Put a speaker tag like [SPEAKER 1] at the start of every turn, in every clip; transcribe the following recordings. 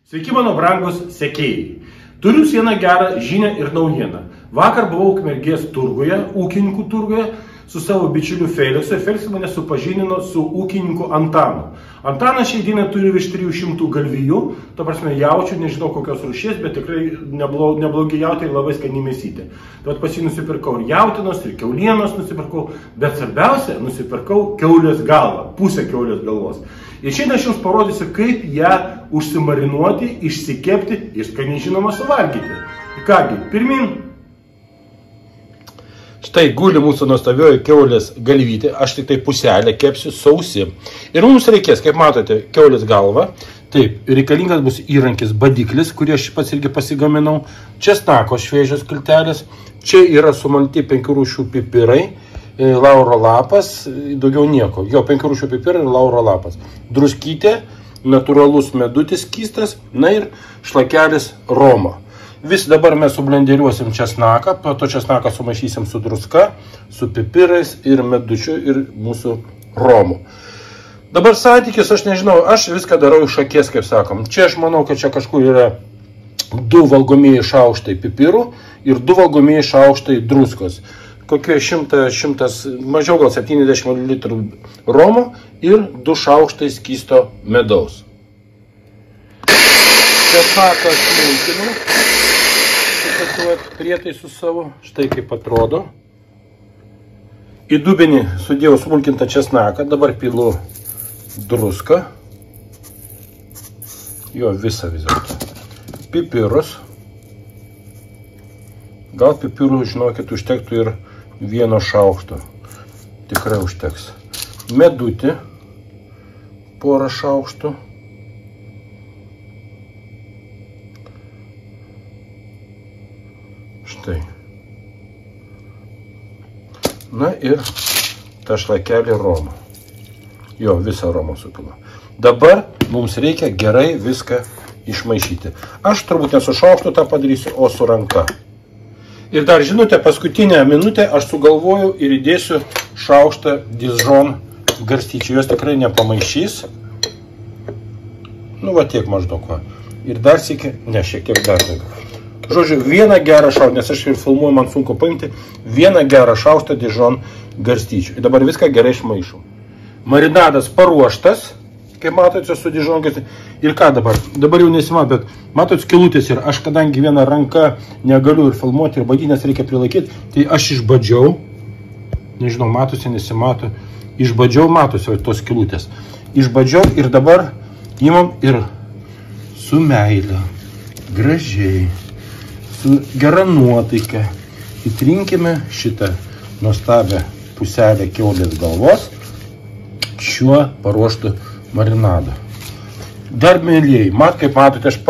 [SPEAKER 1] Sveiki, mano brangus sekėjai. Turiu vieną gerą žinią ir naujieną. Vakar buvau Ukmergės turguje, ūkininkų turguje, su savo bičiuliu Felixu. Ir Felixas mane supažindino su ūkininku Antanu. Antanas šiai dienai turi virš 300 galvijų, to prasme jaučių, nežinau kokios rūšies, bet tikrai neblogi jautai, labai skani mėsytė. Tad pas jį nusipirkau ir jautienos, ir kiaulienos nusipirkau, bet svarbiausia, nusipirkau kiaulės galvą, pusę kiaulės galvos. Ir šiandien aš jums parodysiu, kaip ją užsimarinuoti, išsikepti ir skaniai žinoma suvalgyti. Kągi, pirmin.
[SPEAKER 2] Štai guli mūsų nuostabioji kiaulės galvytė, aš tik tai puselę kepsiu sausi. Ir mums reikės, kaip matote, kiaulės galva. Taip, reikalingas bus įrankis badiklis, kurį aš pats irgi pasigaminau. Česnako šviežios skiltelės. Čia yra sumalti 5 rūšių pipirai. Lauro lapas, daugiau nieko. Jo, 5 rūšių pipirai ir lauro lapas. Druskytė, natūralus medutis skystas, na ir šlakelis romo. Vis dabar mes sublenderiuosim česnaką, po to česnaką sumaišysim su druska, su pipirais ir medučiu ir mūsų romu. Dabar santykis, aš nežinau, aš viską darau iš akies, kaip sakom. Čia aš manau, kad čia kažkur yra 2 valgomieji šaukštai pipirų ir 2 valgomieji šaukštai druskos. Kokie 100, mažiau gal 70 ml romo ir 2 šaukštai skysto medaus. Česnaką smulkinu, prietaisų savo, štai kaip atrodo. Į dubenį sudėjau smulkintą česnaką, dabar pilu druską, jo visą vis dėlto. Pipirus, gal pipirų, žinokit, užtektų ir 1 šaukšto, tikrai užteks. Medutį, porą šaukštų. Štai. Na ir tą šlakelį romo. Jo, visą romo supila. Dabar mums reikia gerai viską išmaišyti. Aš turbūt ne su šaukštu tą padarysiu, o su ranka. Ir dar žinote, paskutinę minutę aš sugalvojau ir įdėsiu šaukštą Dijon garstyčių. Jos tikrai nepamaišys. Nu va tiek maždaug va. Ir dar sėki, ne, šiek tiek dar daugiau. Žodžiu, vieną gerą šaukštą, nes aš ir filmuoju, man sunku paimti, vieną gerą šaukštą Dijon garstyčių. Ir dabar viską gerai išmaišau. Marinadas paruoštas, kaip matote, su Dijon garstyčių. Ir ką dabar? Dabar jau nesimato, bet matot, skilutės ir aš, kadangi vieną ranką negaliu ir filmuoti, ir badynės reikia prilaikyti, tai aš išbadžiau, nežinau, matosi, nesimato, išbadžiau, matosi tos skilutės. Išbadžiau ir dabar imam ir su meile, gražiai, su gera nuotaika įtrinkime šitą nuostabią puselę kiaulės galvos šiuo paruoštu marinadu. Dar, mėlyjei, kaip matote, aš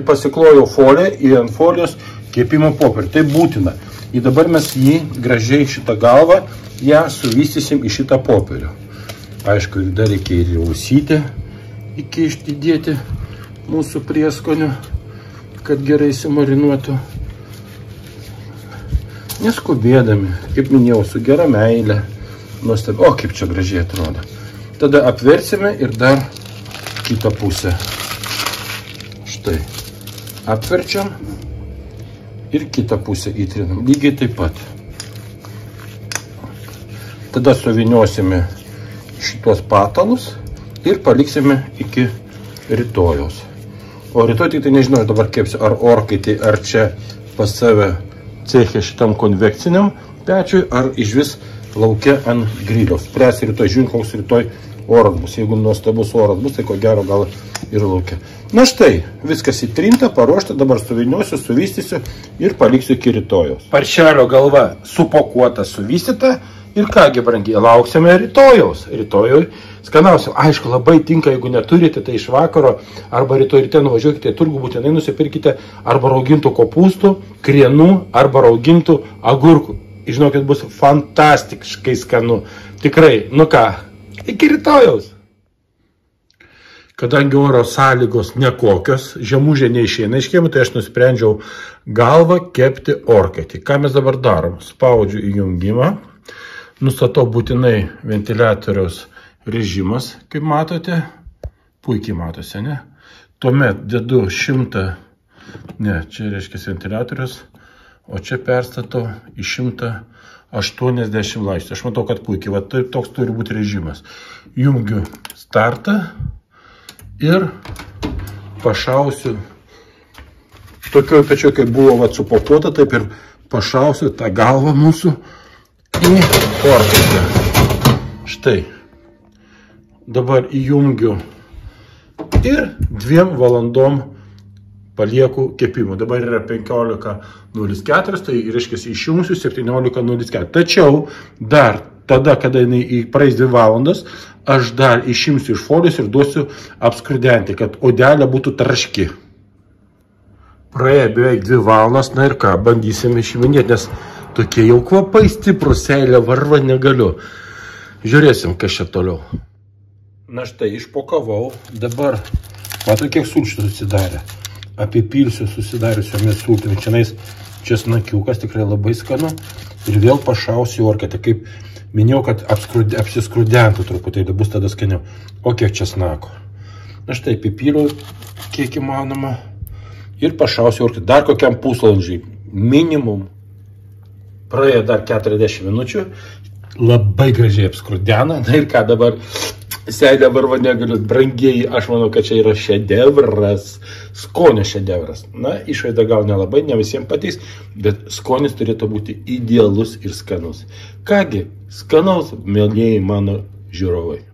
[SPEAKER 2] pasiklojau foliją ir ant folijos kepimo popierių. Tai būtina. Ir dabar mes jį gražiai šitą galvą, ją suvystysim į šitą popierių. Aišku, dar reikia ir ausytę įkišti, dėti mūsų prieskonių, kad gerai įsimarinuotų. Neskubėdami, kaip minėjau, su gera meile. Nuostabi. O, kaip čia gražiai atrodo. Tada apversime ir dar kitą pusę. Štai. Apverčiam ir kitą pusę įtrinam. Lygiai taip pat. Tada suviniosime šitos patalus ir paliksime iki rytojaus. O rytoj tik tai nežinau, aš dabar kepsiu ar orkaitį, ar čia pas save ceche šitam konvekciniam pečiui, ar išvis lauke ant griliaus. Spręs rytoj, žiūrint, koks rytoj oras bus. Jeigu nuostabus oras bus, tai ko gero gal ir laukia. Na štai, viskas įtrinta, paruošta, dabar suviniosiu, suvystysiu ir paliksiu iki rytojaus. Paršelio galva supakuota, suvystyta ir kągi, brangiai, lauksime rytojaus. Rytojoj skanausim. Aišku, labai tinka, jeigu neturite, tai iš vakaro arba rytoj ryte nuvažiuokite į turgų, būtinai nusipirkite arba raugintų kopūstų, krienų arba raugintų agurkų. Žinokit, bus fantastiškai skanu. Tikrai, nu ką, iki rytojaus. Kadangi oro sąlygos nekokios, žemūžė neišeina iš kiemų, tai aš nusprendžiau galvą kepti orkaitį. Ką mes dabar darom? Spaudžiu įjungimą, nustatau būtinai ventiliatoriaus režimas, kaip matote, puikiai matosi, ne? Tuomet dedu 100, ne, čia reiškia ventiliatorius, o čia perstatau į 180 laipsnių. Aš matau, kad puikiai, va, tai toks turi būti režimas. Jungiu startą ir pašausiu. Tokioj pečioj, kaip buvo va, supakuota, taip ir pašausiu tą galvą mūsų į orkaitę. Štai. Dabar įjungiu ir 2 valandom palieku kepimą. Dabar yra 15:04, tai reiškia išjungsiu 17:04. Tačiau dar tada, kada jinai praeis 2 valandas, aš dar išimsiu iš folijos ir duosiu apskrudenti, kad odelė būtų traški. Praėjo beveik 2 valandas, na ir ką, bandysime išiminėti, nes tokie jau kvapai stiprus, seilė varva negaliu. Žiūrėsim, kas čia toliau. Na štai, išpakavau, dabar, matau, kiek sulčių susidarė. Apipilsiu susidariusiomis sultimis, čianais česnakiukas, tikrai labai skanu. Ir vėl pašausiu orkaitę, kaip minėjau, kad apsiskrudentų truputėlį, bus tada skaniau. O kiek česnako. Na štai, apipiliu, kiek įmanoma. Ir pašausiu orkaitę. Dar kokiam pusvalandžiui, minimum. Praėjo dar 40 minučių. Labai gražiai apskrudena. Na ir ką dabar, seilė varva negaliu. Brangieji, aš manau, kad čia yra šedevras. Skonio šedevras. Na, išvaizda gal nelabai, ne visiems patiks, bet skonis turėtų būti idealus ir skanus. Kągi, skanaus, mėlyjeji mano žiūrovai.